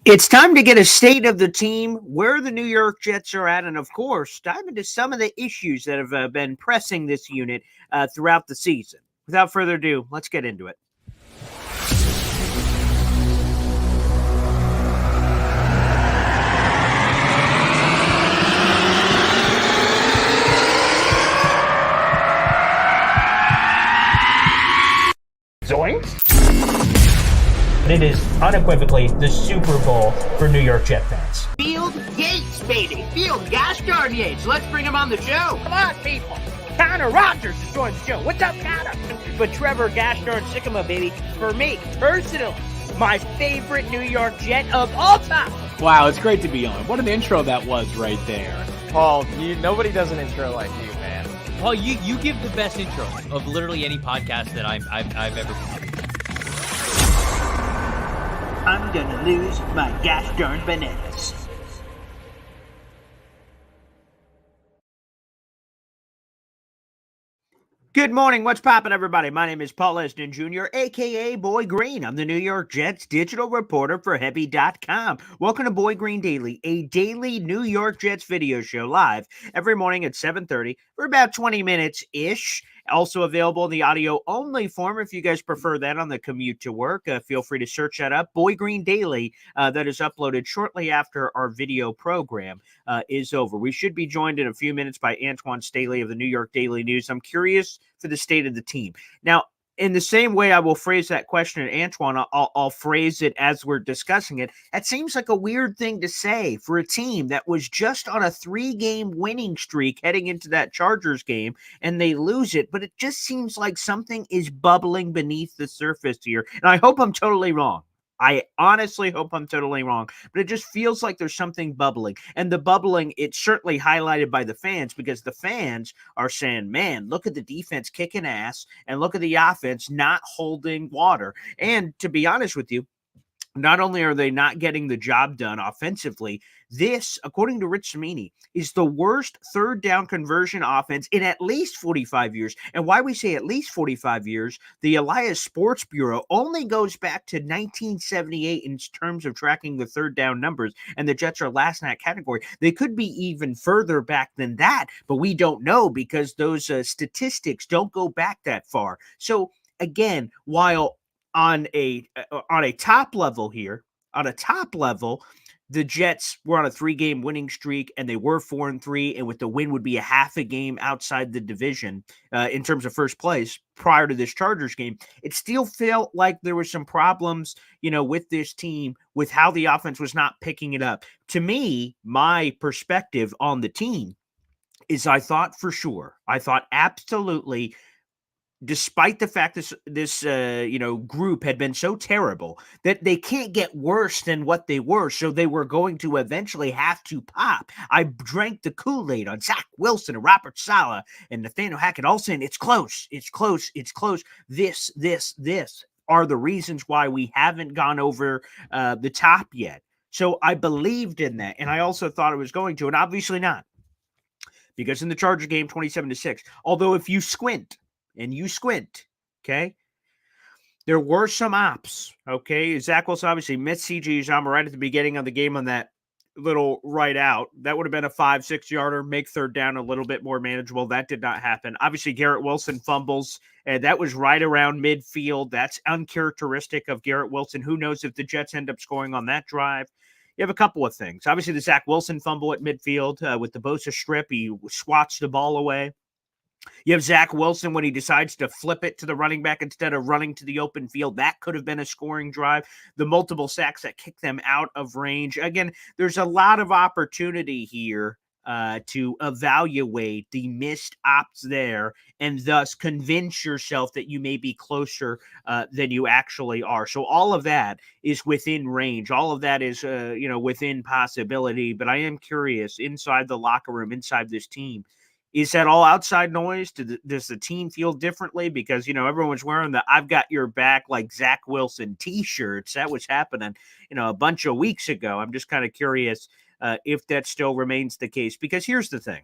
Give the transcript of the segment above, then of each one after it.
It's time to get a state of the team, where the New York Jets are at, and of course, dive into some of the issues that have been pressing this unit throughout the season. Without further ado, let's get into it. Zoinks! It is unequivocally the Super Bowl for New York Jet fans. Field Yates, baby. Field gosh darn Yates. Let's bring him on the show. Come on, people. Connor Rogers is joining the show. What's up, Connor? But Trevor gosh darn Sycamore, baby, for me, personally, my favorite New York Jet of all time. Wow, it's great to be on. What an intro that was right there. Paul, nobody does an intro like you, man. Paul, you give the best intro of literally any podcast that I've ever been. I'm gonna lose my gosh darn bananas. Good morning. What's poppin', everybody? My name is Paul Eston Jr., a.k.a. Boy Green. I'm the New York Jets digital reporter for Heavy.com. Welcome to Boy Green Daily, a daily New York Jets video show live every morning at 7:30 for about 20 minutes-ish. Also available in the audio-only form if you guys prefer that on the commute to work. Feel free to search that up. Boy Green Daily, that is uploaded shortly after our video program is over. We should be joined in a few minutes by Antoine Bethea of the New York Daily News. I'm curious for the state of the team. Now, in the same way I will phrase that question to Antoine, I'll phrase it as we're discussing it. That seems like a weird thing to say for a team that was just on a 3-game winning streak heading into that Chargers game, and they lose it. But it just seems like something is bubbling beneath the surface here. And I hope I'm totally wrong. I honestly hope I'm totally wrong, but it just feels like there's something bubbling. And the bubbling, it's certainly highlighted by the fans, because the fans are saying, man, look at the defense kicking ass and look at the offense not holding water. And to be honest with you, not only are they not getting the job done offensively, this, according to Rich Cimini, is the worst third down conversion offense in at least 45 years. And why we say at least 45 years, the Elias Sports Bureau only goes back to 1978 in terms of tracking the third down numbers, and the Jets are last in that category. They could be even further back than that, but we don't know because those statistics don't go back that far. So again, while on a top level here, the Jets were on a 3-game winning streak, and they were 4-3, and with the win would be a half a game outside the division in terms of first place prior to this Chargers game. It still felt like there were some problems, with this team, with how the offense was not picking it up. To me, my perspective on the team is I thought absolutely, despite the fact this group had been so terrible, that they can't get worse than what they were, so they were going to eventually have to pop. I drank the Kool-Aid on Zach Wilson and Robert Saleh and Nathaniel Hackett all saying it's close. This are the reasons why we haven't gone over the top yet. So I believed in that, and I also thought it was going to, and obviously not, because in the Charger game, 27-6, although if you squint, okay, there were some ops, okay? Zach Wilson obviously missed C.J. Uzomah right at the beginning of the game on that little right out. That would have been a 5-6 yarder, make third down a little bit more manageable. That did not happen. Obviously, Garrett Wilson fumbles, and that was right around midfield. That's uncharacteristic of Garrett Wilson. Who knows if the Jets end up scoring on that drive? You have a couple of things. Obviously, the Zach Wilson fumble at midfield with the Bosa strip. He swats the ball away. You have Zach Wilson when he decides to flip it to the running back instead of running to the open field. That could have been a scoring drive. The multiple sacks that kick them out of range. Again, there's a lot of opportunity here to evaluate the missed ops there and thus convince yourself that you may be closer than you actually are. So all of that is within range. All of that is, within possibility. But I am curious, inside the locker room, inside this team, is that all outside noise? Does the team feel differently? Because, everyone's wearing the I've got your back like Zach Wilson t-shirts. That was happening, a bunch of weeks ago. I'm just kind of curious if that still remains the case. Because here's the thing,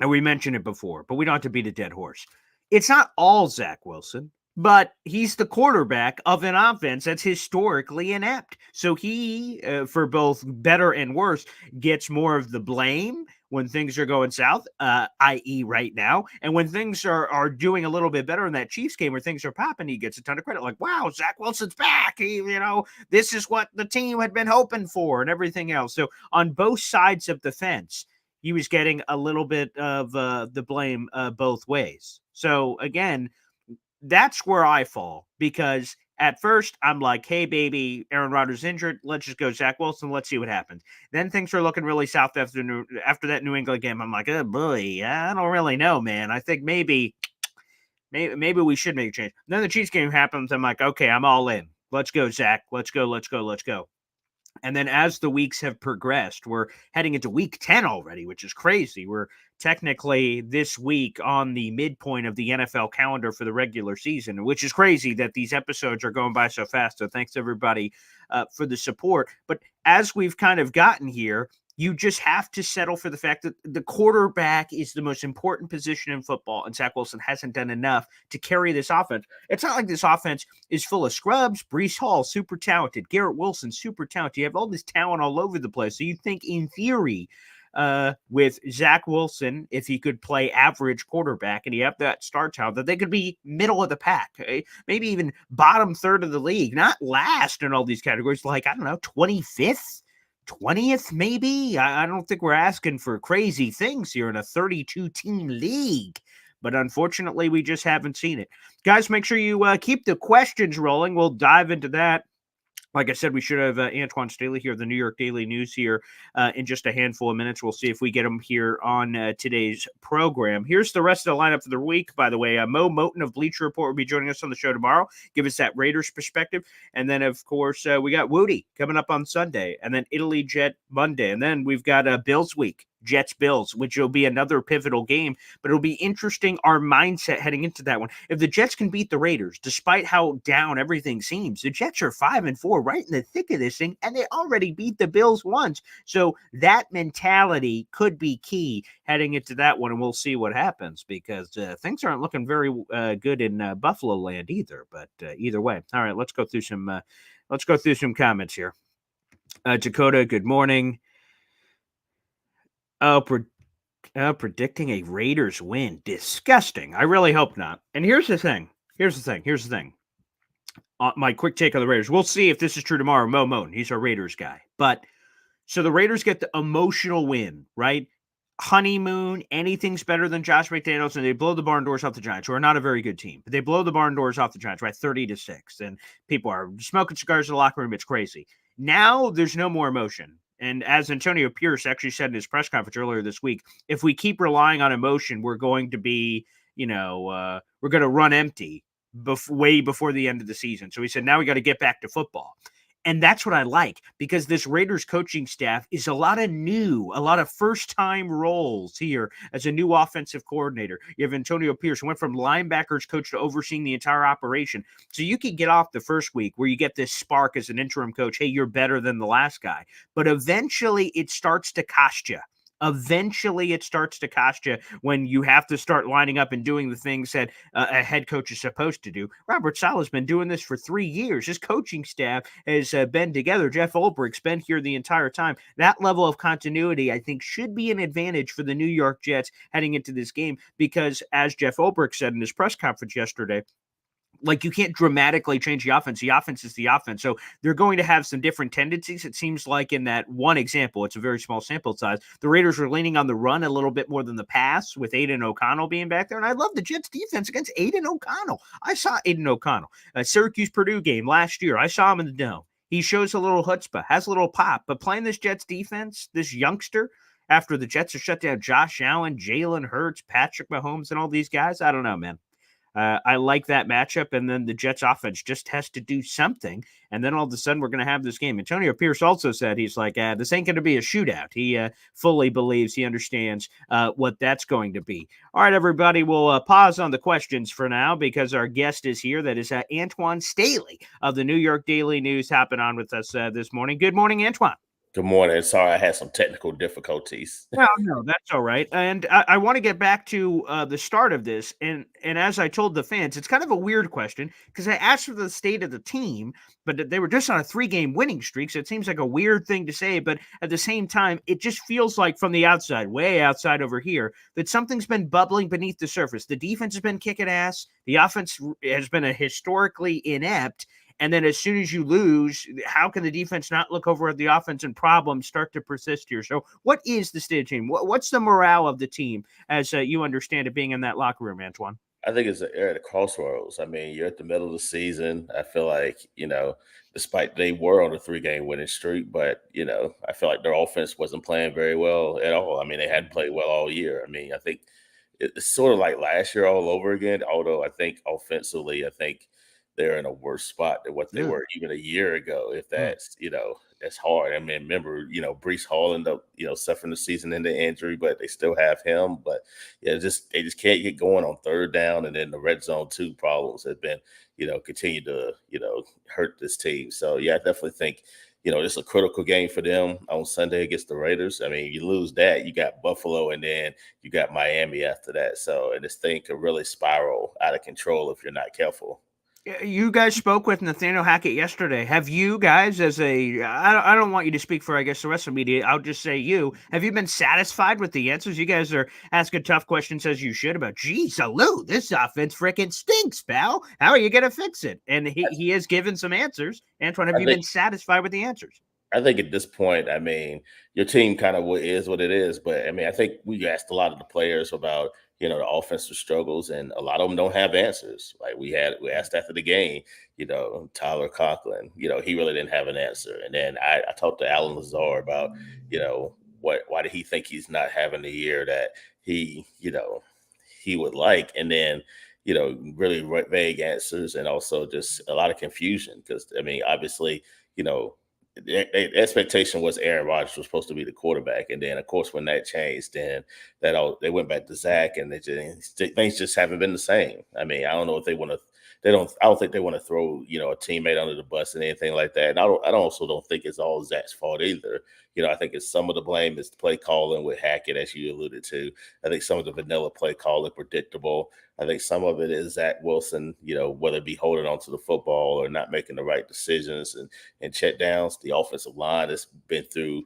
and we mentioned it before, but we don't have to beat a dead horse. It's not all Zach Wilson. but he's the quarterback of an offense that's historically inept. So he, for both better and worse, gets more of the blame when things are going south, i.e. right now. And when things are doing a little bit better in that Chiefs game where things are popping, he gets a ton of credit. Like, wow, Zach Wilson's back. This is what the team had been hoping for and everything else. So on both sides of the fence, he was getting a little bit of the blame both ways. So again, that's where I fall, because at first I'm like, hey, baby, Aaron Rodgers injured. Let's just go Zach Wilson. Let's see what happens. Then things are looking really south after that New England game. I'm like, oh, boy, I don't really know, man. I think maybe we should make a change. Then the Chiefs game happens. I'm like, okay, I'm all in. Let's go, Zach. Let's go. And then as the weeks have progressed, we're heading into week 10 already, which is crazy. We're technically this week on the midpoint of the NFL calendar for the regular season, which is crazy that these episodes are going by so fast. So thanks everybody for the support. But as we've kind of gotten here, you just have to settle for the fact that the quarterback is the most important position in football, and Zach Wilson hasn't done enough to carry this offense. It's not like this offense is full of scrubs. Breece Hall, super talented. Garrett Wilson, super talented. You have all this talent all over the place. So you think, in theory, with Zach Wilson, if he could play average quarterback and he have that star talent, that they could be middle of the pack, maybe even bottom third of the league, not last in all these categories, like, I don't know, 25th? 20th, maybe? I don't think we're asking for crazy things here in a 32-team league, but unfortunately, we just haven't seen it. Guys, make sure you keep the questions rolling. We'll dive into that. Like I said, we should have Antoine Staley here of the New York Daily News here in just a handful of minutes. We'll see if we get him here on today's program. Here's the rest of the lineup for the week, by the way. Mo Moten of Bleacher Report will be joining us on the show tomorrow, give us that Raiders perspective. And then, of course, we got Woody coming up on Sunday, and then Italy Jet Monday. And then we've got Bills week. Jets-Bills, which will be another pivotal game, but it'll be interesting, our mindset heading into that one. If the Jets can beat the Raiders, despite how down everything seems, the Jets are 5-4 right in the thick of this thing, and they already beat the Bills once. So that mentality could be key heading into that one, and we'll see what happens, because things aren't looking very good in Buffalo land either, but either way. All right, let's go through some comments here. Dakota, good morning. Predicting a Raiders win. Disgusting. I really hope not. And here's the thing. My quick take on the Raiders. We'll see if this is true tomorrow. Mo Moten, he's our Raiders guy. But so the Raiders get the emotional win, right? Honeymoon, anything's better than Josh McDaniels, and they blow the barn doors off the Giants, who are not a very good team. But they blow the barn doors off the Giants, right? 30-6. And people are smoking cigars in the locker room. It's crazy. Now there's no more emotion. And as Antonio Pierce actually said in his press conference earlier this week, if we keep relying on emotion, we're going to be, we're going to run empty way before the end of the season. So he said, now we got to get back to football. And that's what I like, because this Raiders coaching staff is a lot of first-time roles here as a new offensive coordinator. You have Antonio Pierce, who went from linebackers coach to overseeing the entire operation. So you can get off the first week where you get this spark as an interim coach, hey, you're better than the last guy. But eventually it starts to cost you. When you have to start lining up and doing the things that a head coach is supposed to do. Robert Saleh's been doing this for 3 years. His coaching staff has been together. Jeff Ulbricht's been here the entire time. That level of continuity, I think, should be an advantage for the New York Jets heading into this game, because as Jeff Ulbricht said in his press conference yesterday, like, you can't dramatically change the offense. The offense is the offense. So they're going to have some different tendencies. It seems like in that one example, it's a very small sample size, the Raiders were leaning on the run a little bit more than the pass, with Aiden O'Connell being back there. And I love the Jets defense against Aiden O'Connell. I saw Aiden O'Connell. Syracuse-Purdue game last year. I saw him in the dome. He shows a little chutzpah, has a little pop. But playing this Jets defense, this youngster, after the Jets have shut down Josh Allen, Jalen Hurts, Patrick Mahomes, and all these guys, I don't know, man. I like that matchup, and then the Jets offense just has to do something, and then all of a sudden we're going to have this game. Antonio Pierce also said, he's like, this ain't going to be a shootout. He fully believes, he understands what that's going to be. All right, everybody, we'll pause on the questions for now, because our guest is here. That is Antoine Staley of the New York Daily News, hopping on with us this morning. Good morning, Antoine. Good morning. Sorry, I had some technical difficulties. No, that's all right. And I want to get back to the start of this, and as I told the fans, it's kind of a weird question because I asked for the state of the team, but they were just on a 3-game winning streak, so it seems like a weird thing to say. But at the same time, it just feels like from the outside, way outside over here, that something's been bubbling beneath the surface. The defense has been kicking ass. The offense has been a historically inept. And then as soon as you lose, how can the defense not look over at the offense and problems start to persist here? So what is the state of the team? What's the morale of the team as you understand it being in that locker room, Antoine? I think it's at a crossroads. I mean, you're at the middle of the season. I feel like, despite they were on a 3-game winning streak, but, I feel like their offense wasn't playing very well at all. I mean, they hadn't played well all year. I mean, I think it's sort of like last year all over again, although I think offensively, I think they're in a worse spot than what they Yeah. were even a year ago, if Hmm. that's hard. I mean, remember, Brees Hall ended up, suffering the season into injury, but they still have him. But yeah, they just can't get going on third down, and then the red zone 2 problems have been, continue to, hurt this team. So yeah, I definitely think, it's a critical game for them on Sunday against the Raiders. I mean, you lose that, you got Buffalo, and then you got Miami after that. So, and this thing could really spiral out of control if you're not careful. You guys spoke with Nathaniel Hackett yesterday. Have you guys, I don't want you to speak for, I guess, the rest of the media. I'll just say have you been satisfied with the answers? You guys are asking tough questions as you should about, geez, Lou, this offense freaking stinks, pal. How are you going to fix it? And he has given some answers. Antoine, have you been satisfied with the answers? I think at this point, I mean, your team kind of is what it is. But I mean, I think we asked a lot of the players about, the offensive struggles, and a lot of them don't have answers. Like we asked after the game, Tyler Conklin, he really didn't have an answer. And then I talked to Allan Lazard about, why did he think he's not having the year that he would like? And then, really vague answers, and also just a lot of confusion. Because I mean, obviously, the expectation was Aaron Rodgers was supposed to be the quarterback, and then of course when that changed, then they went back to Zach, and things just haven't been the same. I mean, I don't know if they want to. I don't think they want to throw a teammate under the bus and anything like that. And I also don't think it's all Zach's fault either. I think it's some of the blame is the play calling with Hackett, as you alluded to. I think some of the vanilla play calling predictable. I think some of it is Zach Wilson, whether it be holding on to the football or not making the right decisions and check downs. The offensive line has been through,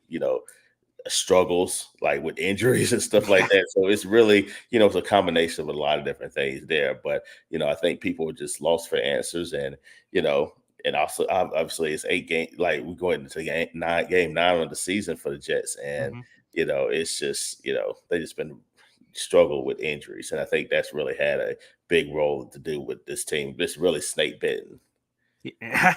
struggles like with injuries and stuff like that. So it's really, it's a combination of a lot of different things there. But, I think people are just lost for answers, and also obviously it's 8 games, like we're going into game 9 of the season for the Jets. And, Mm-hmm. It's just, they just been struggle with injuries. And I think that's really had a big role to do with this team. It's really snake bitten. Yeah,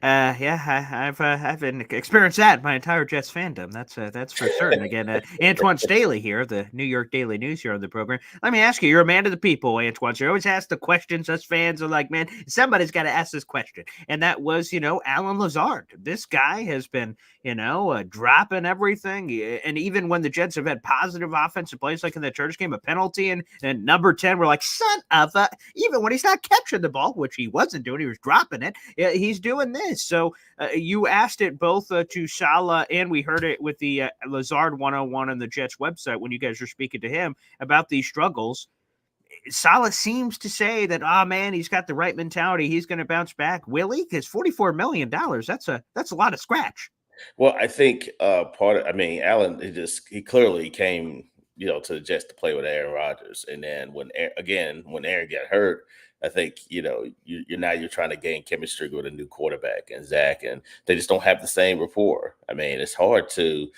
I've been experienced that my entire Jets fandom. That's for certain. Again, Antoine Staley here, the New York Daily News here on the program. Let me ask you, you're a man of the people, Antoine. So you always ask the questions. Us fans are like, man, somebody's got to ask this question, and that was, Allan Lazard. This guy has been, dropping everything, and even when the Jets have had positive offensive plays, like in the Chargers game, a penalty, and number 10, we're like, son of a. Even when he's not catching the ball, which he wasn't doing, he was dropping it. He's doing this. So you asked it both to Salah, and we heard it with the Lazard 101 on the Jets website when you guys were speaking to him about these struggles. Salah seems to say that, man, he's got the right mentality. He's going to bounce back. Will he? Because $44 million, that's a lot of scratch. Well, I think Allen, he clearly came, to the Jets to play with Aaron Rodgers. And then when Aaron got hurt, I think, you're trying to gain chemistry with a new quarterback and Zach, and they just don't have the same rapport. I mean, it's hard to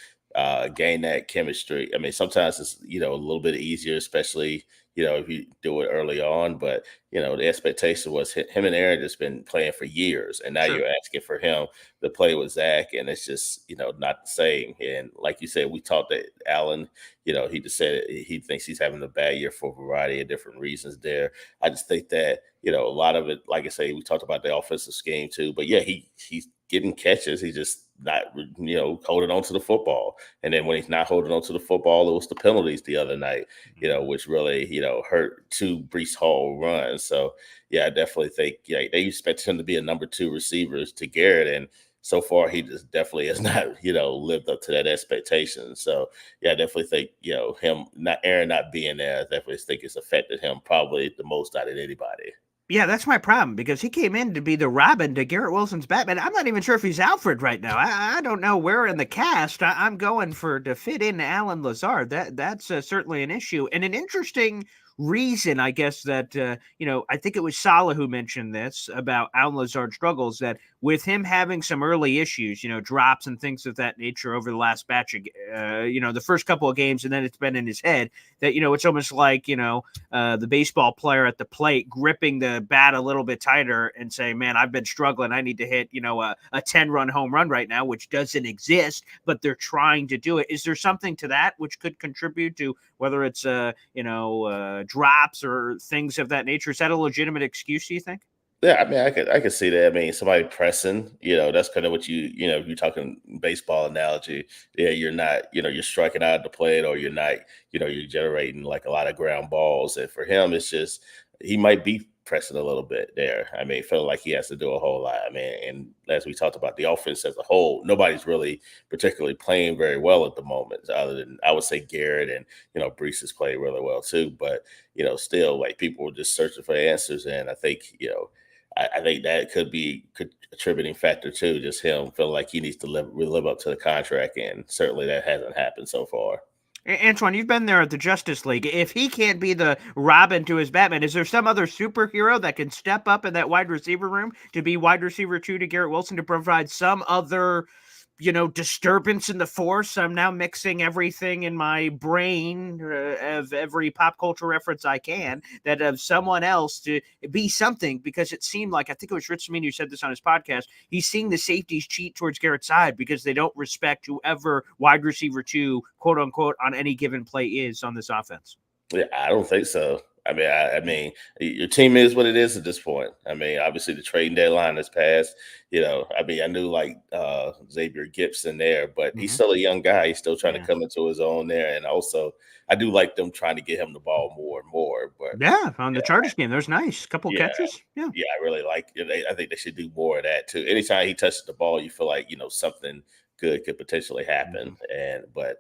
gain that chemistry. I mean, sometimes it's, a little bit easier, especially, if you do it early on. But, the expectation was him and Aaron just been playing for years. And now Sure. you're asking for him to play with Zach. And it's just, not the same. And like you said, we talked to Allen, he just said he thinks he's having a bad year for a variety of different reasons there. I just think that, a lot of it, like I say, we talked about the offensive scheme too. But yeah, he's getting catches. He just not, holding on to the football. And then when he's not holding on to the football, it was the penalties the other night, which really, hurt 2 Brees Hall runs. So, yeah, I definitely think they expect him to be a number 2 receiver to Garrett. And so far he just definitely has not, lived up to that expectation. So yeah, I definitely think, Aaron not being there, I definitely think it's affected him probably the most out of anybody. Yeah, that's my problem because he came in to be the Robin to Garrett Wilson's Batman. I'm not even sure if he's Alfred right now. I don't know where in the cast I'm going for to fit in Allan Lazard. That's certainly an issue and an interesting reason, I guess, that I think it was Salah who mentioned this about Allan Lazard's struggles. That with him having some early issues, drops and things of that nature over the last batch of, the first couple of games, and then it's been in his head that it's almost like the baseball player at the plate gripping the bat a little bit tighter and saying, man, I've been struggling. I need to hit, a 10-run home run right now, which doesn't exist, but they're trying to do it. Is there something to that which could contribute to whether it's, drops or things of that nature? Is that a legitimate excuse, do you think? Yeah, I mean, I could see that. I mean, somebody pressing, that's kind of what if you're talking baseball analogy, yeah, you're not, you're striking out at the plate, or you're not, you're generating like a lot of ground balls. And for him, it's just he might be pressing a little bit there. I mean, feel like he has to do a whole lot. I mean, and as we talked about the offense as a whole, nobody's really particularly playing very well at the moment, other than I would say Garrett and Brees has played really well too. But still, like people were just searching for answers, and I think I think that could be contributing factor too. Just him feeling like he needs to live up to the contract, and certainly that hasn't happened so far. Antoine, you've been there at the Justice League. If he can't be the Robin to his Batman, is there some other superhero that can step up in that wide receiver room to be wide receiver 2 to Garrett Wilson to provide some other disturbance in the force? I'm now mixing everything in my brain of every pop culture reference I can, that of someone else to be something, because it seemed like, I think it was Rich Samini who said this on his podcast, he's seeing the safeties cheat towards Garrett's side because they don't respect whoever wide receiver 2, quote unquote, on any given play is on this offense. Yeah, I don't think so. I mean, your team is what it is at this point. I mean, obviously the trading deadline has passed. I knew like Xavier Gibson there, but he's still a young guy. He's still trying to come into his own there. And also, I do like them trying to get him the ball more and more. But yeah, on the Chargers game, there's nice couple catches. Yeah, I really like it. I think they should do more of that too. Anytime he touches the ball, you feel like something good could potentially happen. But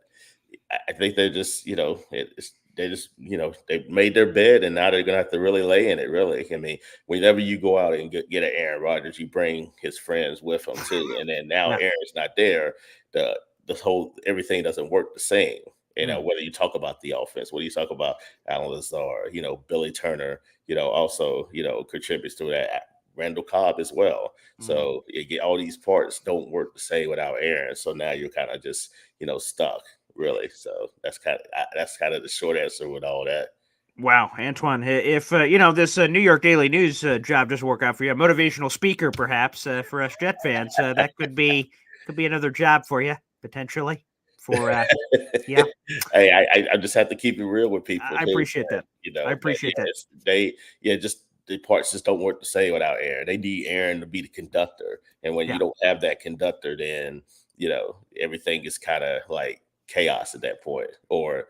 I think they're just they just, they made their bed, and now they're going to have to really lay in it, really. I mean, whenever you go out and get an Aaron Rodgers, you bring his friends with him, too. And then now Aaron's not there, the whole everything doesn't work the same. Whether you talk about the offense, whether you talk about Allan Lazard, Billy Turner, also, contributes to that. Randall Cobb as well. So you get all these parts don't work the same without Aaron. So now you're kind of just, stuck. Really, so that's kind of the short answer with all that. Wow, Antoine, if this New York Daily News job doesn't work out for you, a motivational speaker perhaps for us Jet fans, that could be another job for you potentially. For yeah, hey, I just have to keep it real with people. I appreciate that. I appreciate that. Just the parts just don't work the same without Aaron. They need Aaron to be the conductor, and when you don't have that conductor, then everything is kind of like chaos at that point, or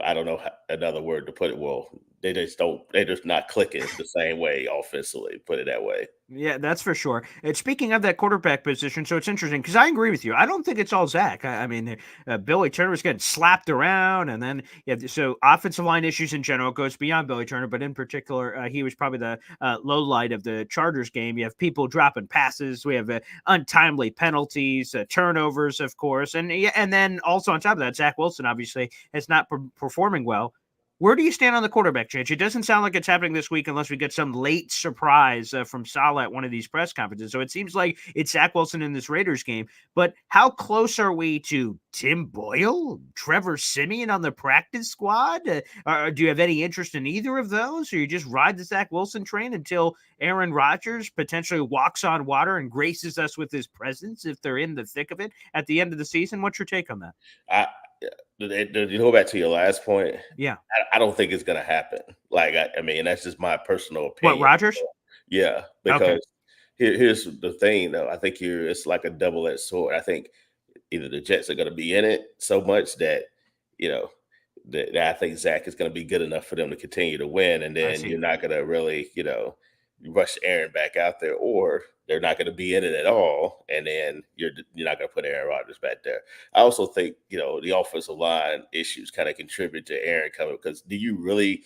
I don't know another word to put it. Well, they're just not clicking the same way offensively, put it that way. Yeah, that's for sure. And speaking of that quarterback position, so it's interesting because I agree with you. I don't think it's all Zach. I mean, Billy Turner was getting slapped around, and then so offensive line issues in general goes beyond Billy Turner, but in particular, he was probably the low light of the Chargers game. You have people dropping passes. We have untimely penalties, turnovers, of course, and then also on top of that, Zach Wilson obviously is not performing well. Where do you stand on the quarterback change? It doesn't sound like it's happening this week unless we get some late surprise from Salah at one of these press conferences. So it seems like it's Zach Wilson in this Raiders game. But how close are we to Tim Boyle, Trevor Siemian on the practice squad? Do you have any interest in either of those? Or you just ride the Zach Wilson train until Aaron Rodgers potentially walks on water and graces us with his presence if they're in the thick of it at the end of the season? What's your take on that? You go back to your last point? Yeah. I don't think it's going to happen. Like, I mean, that's just my personal opinion. What, Rodgers? Yeah, because here's the thing, though. I think it's like a double-edged sword. I think either the Jets are going to be in it so much that, that I think Zach is going to be good enough for them to continue to win. And then you're not going to really, you rush Aaron back out there, or they're not going to be in it at all, and then you're not going to put Aaron Rodgers back there. I also think the offensive line issues kind of contribute to Aaron coming, because do you really?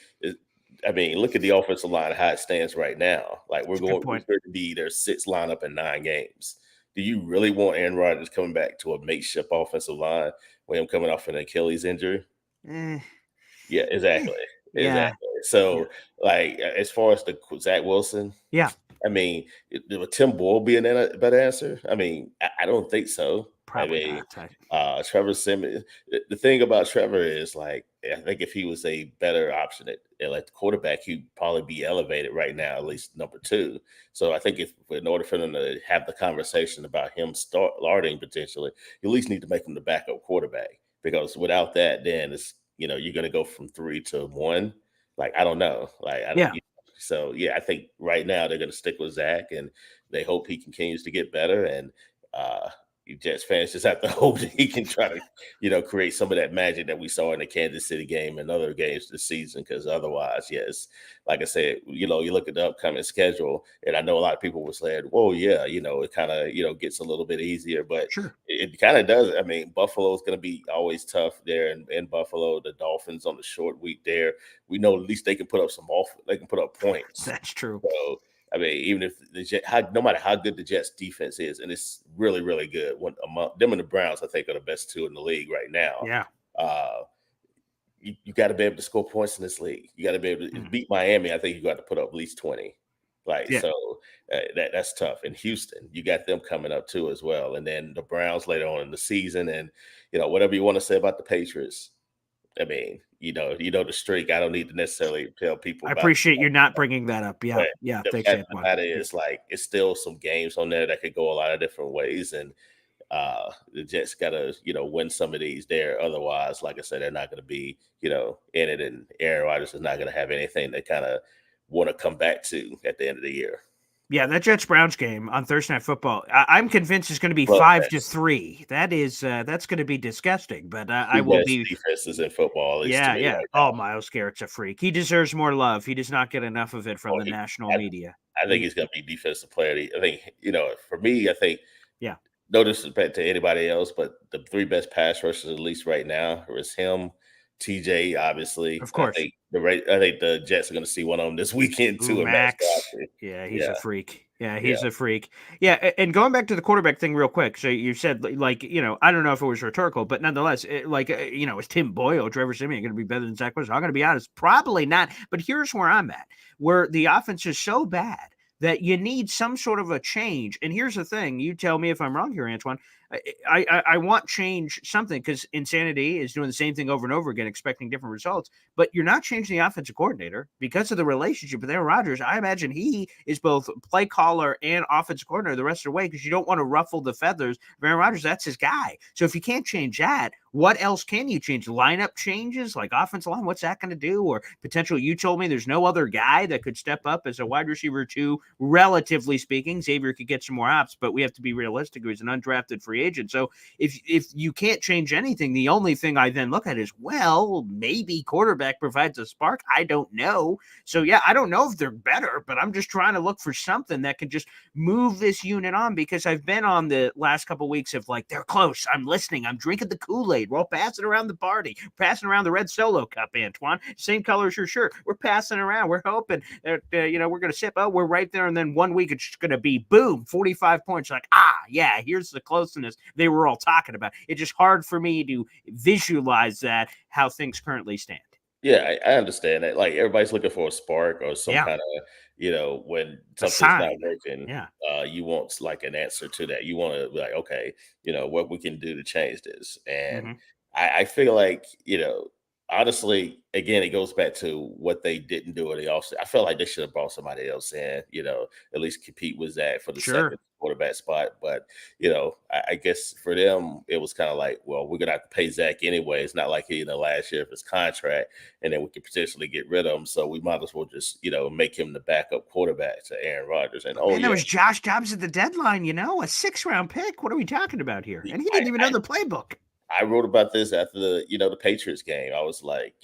I mean, look at the offensive line, how it stands right now. Like we're going to be their sixth lineup in 9 games. Do you really want Aaron Rodgers coming back to a makeshift offensive line when him coming off an Achilles injury? Yeah, exactly. Yeah. Exactly. So, like, as far as the Zach Wilson, Yeah. I mean, would Tim Boyle be a better answer? I mean, I don't think so. Probably not. Trevor Simmons. The thing about Trevor is, like, I think if he was a better option at like the quarterback, he'd probably be elevated right now, at least number 2. So I think in order for them to have the conversation about him starting potentially, you at least need to make him the backup quarterback, because without that, then it's you're going to go from 3 to 1. Like, I don't know. Like, I don't. Yeah. So, yeah, I think right now they're going to stick with Zach, and they hope he continues to get better. And you Jets fans just have to hope that he can try to, create some of that magic that we saw in the Kansas City game and other games this season. Because otherwise, yes, like I said, you look at the upcoming schedule, and I know a lot of people were saying, "Whoa, yeah, it kind of, gets a little bit easier," but Sure. it kind of does. I mean, Buffalo's going to be always tough there, in Buffalo. The Dolphins on the short week there, we know at least they can put up they can put up points. That's true. So, I mean, even if no matter how good the Jets defense is, and it's really, really good, among them and the Browns, I think, are the best 2 in the league right now. Yeah. You got to be able to score points in this league. You got to be able to beat Miami. I think you got to put up at least 20. So that's tough. And Houston, you got them coming up too as well. And then the Browns later on in the season, and whatever you want to say about the Patriots. I mean, the streak. I don't need to necessarily tell people. I appreciate you not bringing that up. Yeah, yeah. The fact of the matter is, like, it's still some games on there that could go a lot of different ways, and the Jets got to win some of these there. Otherwise, like I said, they're not going to be in it, and Aaron Rodgers is not going to have anything they kind of want to come back to at the end of the year. Yeah, that Jets-Browns game on Thursday Night Football, I'm convinced it's going to be 5-3. That is, that's going to be disgusting. But I will be defenses in football. Yeah. Right, oh, Myles Garrett's a freak. He deserves more love. He does not get enough of it from the national media. I think he's going to be defensive player. I think for me, I think no disrespect to anybody else, but the 3 best pass rushers, at least right now, is him, TJ, obviously. Of course. I think the Jets are going to see one of them this weekend too. Max. Yeah, he's a freak. Yeah, he's a freak. Yeah, and going back to the quarterback thing real quick. So you said, like, I don't know if it was rhetorical, but nonetheless, is Tim Boyle, Trevor Siemian going to be better than Zach Wilson? I'm going to be honest, probably not. But here's where I'm at, where the offense is so bad that you need some sort of a change. And here's the thing. You tell me if I'm wrong here, Antoine. I want change something, because insanity is doing the same thing over and over again, expecting different results. But you're not changing the offensive coordinator because of the relationship with Aaron Rodgers. I imagine he is both play caller and offensive coordinator the rest of the way, because you don't want to ruffle the feathers of Aaron Rodgers. That's his guy. So if you can't change that, what else can you change? Lineup changes, like offensive line, what's that going to do? Or potentially, you told me there's no other guy that could step up as a wide receiver 2, relatively speaking. Xavier could get some more ops, but we have to be realistic. He's an undrafted free agent. So if you can't change anything, the only thing I then look at is, well, maybe quarterback provides a spark. I don't know. So yeah, I don't know if they're better, but I'm just trying to look for something that can just move this unit on, because I've been on the last couple of weeks of, like, they're close. I'm listening. I'm drinking the Kool-Aid. We're all passing around the party, passing around the red Solo cup, Antoine. Same color as your shirt. We're passing around. We're hoping that, we're going to sip. Oh, we're right there. And then 1 week, it's just going to be boom, 45 points. Like, yeah, here's the closeness they were all talking about. It's just hard for me to visualize that, how things currently stand. Yeah, I understand that. Like, everybody's looking for a spark or some kind of, when something's not working, you want, like, an answer to that. You want to be like, okay, what we can do to change this. And I feel like, honestly, again, it goes back to what they didn't do in the offseason. I feel like they should have brought somebody else in, at least compete with Zach for the second quarterback spot. But, I guess for them, it was kind of like, well, we're going to have to pay Zach anyway. It's not like he in the last year of his contract, and then we could potentially get rid of him. So we might as well just, make him the backup quarterback to Aaron Rodgers. And there was Josh Dobbs at the deadline, a 6th-round pick. What are we talking about here? And he didn't even know the playbook. I wrote about this after the Patriots game. I was like,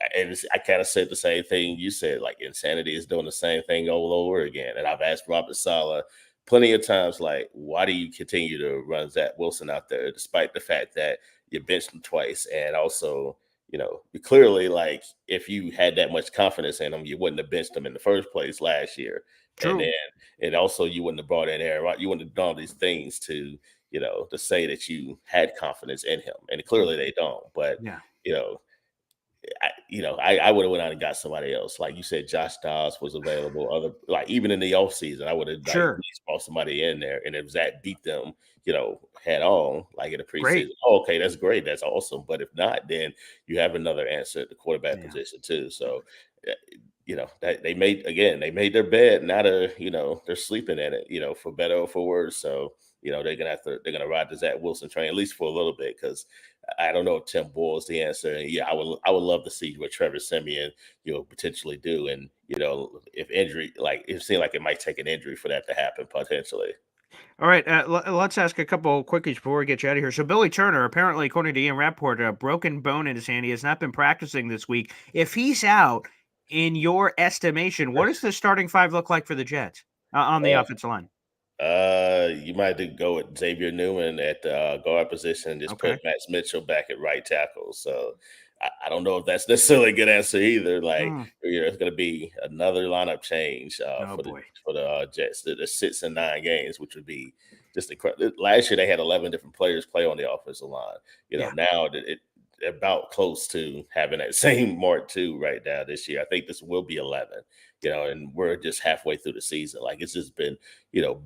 I kind of said the same thing you said, like insanity is doing the same thing all over again. And I've asked Robert Saleh plenty of times, like, why do you continue to run Zach Wilson out there, despite the fact that you benched him twice? And also, clearly, like, if you had that much confidence in him, you wouldn't have benched him in the first place last year. True. And also you wouldn't have brought in Aaron Rodgers. You wouldn't have done all these things to, to say that you had confidence in him. And clearly they don't. But, Yeah. I would have went out and got somebody else. Like you said, Josh Dobbs was available. Other, like, even in the offseason, I would have at least brought somebody in there. And if Zach beat them, head on, like in the preseason, Great. okay, that's great. That's awesome. But if not, then you have another answer at the quarterback position too. So, they made their bed. Now they're sleeping in it, for better or for worse. So, they're gonna ride the Zach Wilson train at least for a little bit, because I don't know if Tim Boyle's the answer. And I would love to see what Trevor Siemian, potentially do. And, if injury, like, it seemed like it might take an injury for that to happen potentially. All right, let's ask a couple quickies before we get you out of here. So Billy Turner, apparently, according to Ian Rappaport, a broken bone in his hand. He has not been practicing this week. If he's out, in your estimation, what does the starting five look like for the Jets on the offensive line? You might have to go with Xavier Newman at the guard position and just put Max Mitchell back at right tackle. So I don't know if that's necessarily a good answer either. Like, it's going to be another lineup change for the Jets. The 6 and 9 games, which would be just incredible. Last year they had 11 different players play on the offensive line. Now they're about close to having that same mark too right now this year. I think this will be 11. And we're just halfway through the season. Like, it's just been,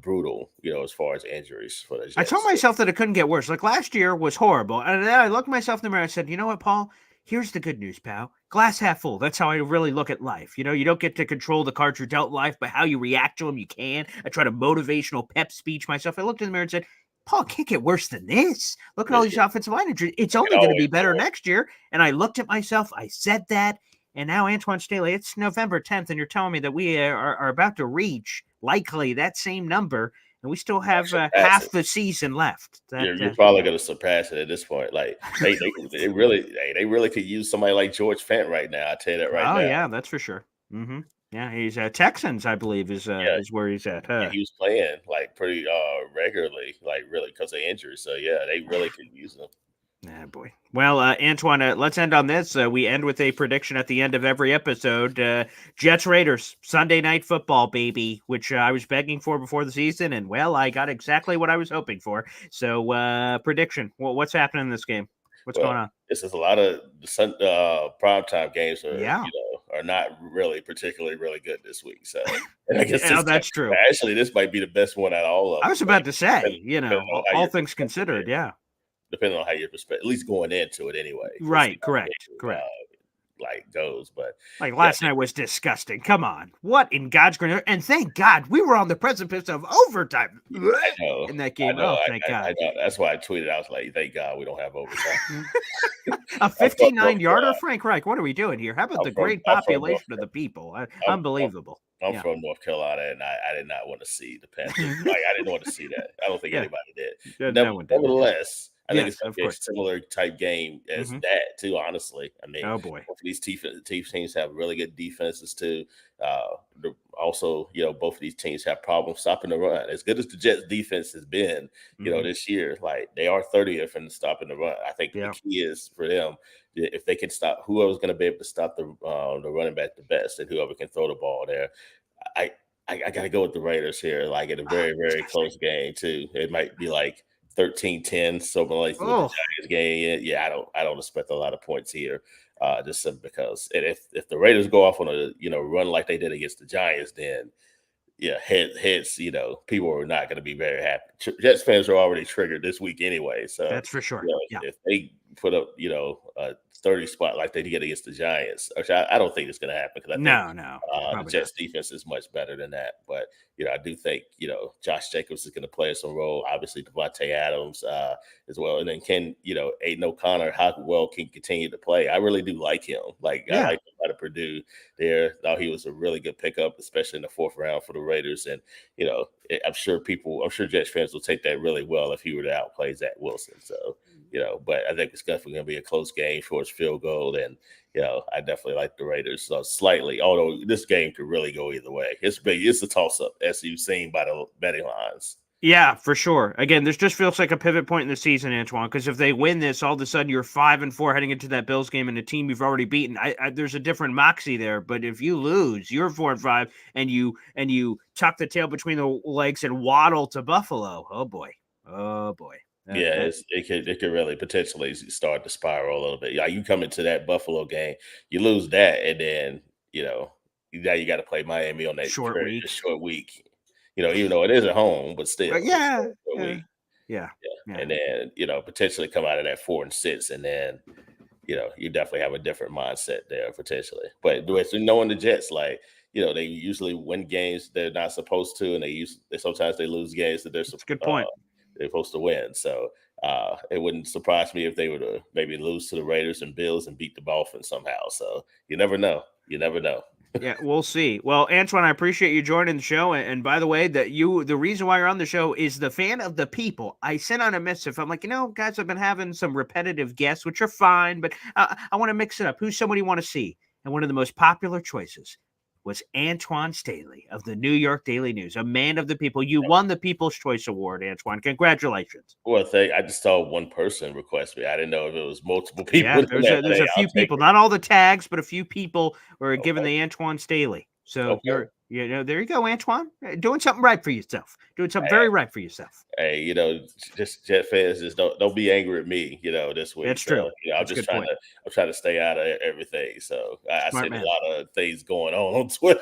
brutal, as far as injuries for the Jets. I told myself that it couldn't get worse. Like, last year was horrible. And then I looked myself in the mirror and I said, you know what, Paul? Here's the good news, pal. Glass half full. That's how I really look at life. You don't get to control the cards you're dealt in life, but how you react to them, you can. I try to motivational pep speech myself. I looked in the mirror and said, Paul, it can't get worse than this. Look at all these offensive line injuries. It's only going to be better next year. And I looked at myself. I said that. And now, Antoine Staley, it's November 10th, and you're telling me that we are about to reach, likely, that same number, and we still have half the season left. You're probably going to surpass it at this point. Like, they really could use somebody like George Fent right now. I tell you that right now. Oh, yeah, that's for sure. Mm-hmm. Yeah, he's Texans, I believe, is where he's at. Yeah, he was playing, like, pretty regularly, like, really, because of injuries. So, yeah, they really could use him. Ah, boy. Well, Antoine, let's end on this. We end with a prediction at the end of every episode. Jets Raiders, Sunday Night Football, baby, which I was begging for before the season, and, well, I got exactly what I was hoping for. So, prediction. What's happening in this game? What's going on? This is a lot of the primetime games are not really particularly really good this week. So, and I guess that's true. Actually, this might be the best one out of all of them. I was about to say, all things considered, depending on how your perspective, at least going into it anyway. Right, correct. Goes, but like last night was disgusting. Come on, what in God's green? And thank God we were on the precipice of overtime in that game. Thank God. I know. That's why I tweeted. I was like, thank God we don't have overtime. A 59-yarder, Frank Reich. What are we doing here? How about the great population of the people? Unbelievable. I'm from North Carolina, and I did not want to see the Panthers. Like, I didn't want to see that. I don't think anybody did. Nevertheless, I think it's going to be a similar type game as that, too, honestly. I mean, oh, boy. Both of these teams have really good defenses, too. Also, both of these teams have problems stopping the run. As good as the Jets' defense has been, this year, like, they are 30th in stopping the run. I think the key is for them, if they can stop whoever's going to be able to stop the running back the best, and whoever can throw the ball there. I got to go with the Raiders here, like, in a very, very close game, too. It might be like 13-10, something like the Giants game. Yeah, I don't expect a lot of points here, just simply because if the Raiders go off on a run like they did against the Giants, then heads, people are not going to be very happy. Jets fans are already triggered this week anyway, so that's for sure. If they put up a 30 spot like they did against the Giants, which I don't think it's going to happen, because I think the Jets defense is much better than that. But I do think Josh Jacobs is going to play some role. Obviously, Devontae Adams as well, and then Aiden O'Connor, how well can continue to play. I really do like him. I like him out of Purdue there. Thought he was a really good pickup, especially in the 4th round for the Raiders. And I'm sure Jets fans will take that really well if he were to outplay Zach Wilson. So, but I think it's definitely going to be a close game towards field goal. And, I definitely like the Raiders slightly, although this game could really go either way. It's a toss up, as you've seen by the betting lines. Yeah, for sure. Again, this just feels like a pivot point in the season, Antoine, because if they win this, all of a sudden you're 5-4 heading into that Bills game and a team you've already beaten. There's a different moxie there, but if you lose, you're 4-5 and you tuck the tail between the legs and waddle to Buffalo. Oh boy. It could really potentially start to spiral a little bit. Yeah, you come into that Buffalo game, you lose that, and then now you got to play Miami on that short week. Even though it is at home, but still, yeah. And then potentially come out of that 4-6, and then you definitely have a different mindset there potentially. But knowing the Jets, they usually win games they're not supposed to, and sometimes they lose games that That's a good point. They're supposed to win. So it wouldn't surprise me if they were to maybe lose to the Raiders and Bills and beat the Dolphins somehow. So you never know. Yeah, we'll see. Well, Antoine, I appreciate you joining the show. And by the way, the reason why you're on the show is the fan of the people. I sent out a message. I'm like, guys, I've been having some repetitive guests, which are fine, but I want to mix it up. Who's somebody you want to see? And one of the most popular choices was Antoine Staley of the New York Daily News, a man of the people. You won the People's Choice Award, Antoine. Congratulations. Well, I just saw one person request me. I didn't know if it was multiple people. Yeah, there's a few people, not all the tags, but a few people were given the Antoine Staley. So there you go, Antoine, doing something right for yourself, doing something very right for yourself. Hey, just Jet fans, just don't be angry at me, this week. That's true. I'm trying to stay out of everything. So I see a lot of things going on Twitter.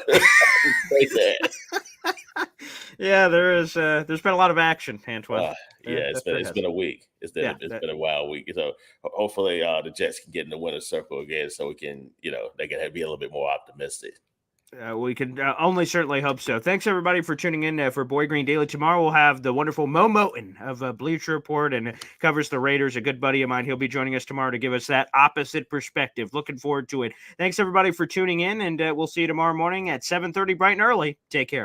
Yeah, there's been a lot of action, Antoine. It's been a week. It's been a wild week. So hopefully the Jets can get in the winner's circle again, so we can, they can be a little bit more optimistic. We can only certainly hope so. Thanks, everybody, for tuning in for Boy Green Daily. Tomorrow we'll have the wonderful Mo Moten of Bleacher Report and covers the Raiders, a good buddy of mine. He'll be joining us tomorrow to give us that opposite perspective. Looking forward to it. Thanks, everybody, for tuning in, and we'll see you tomorrow morning at 7:30 bright and early. Take care.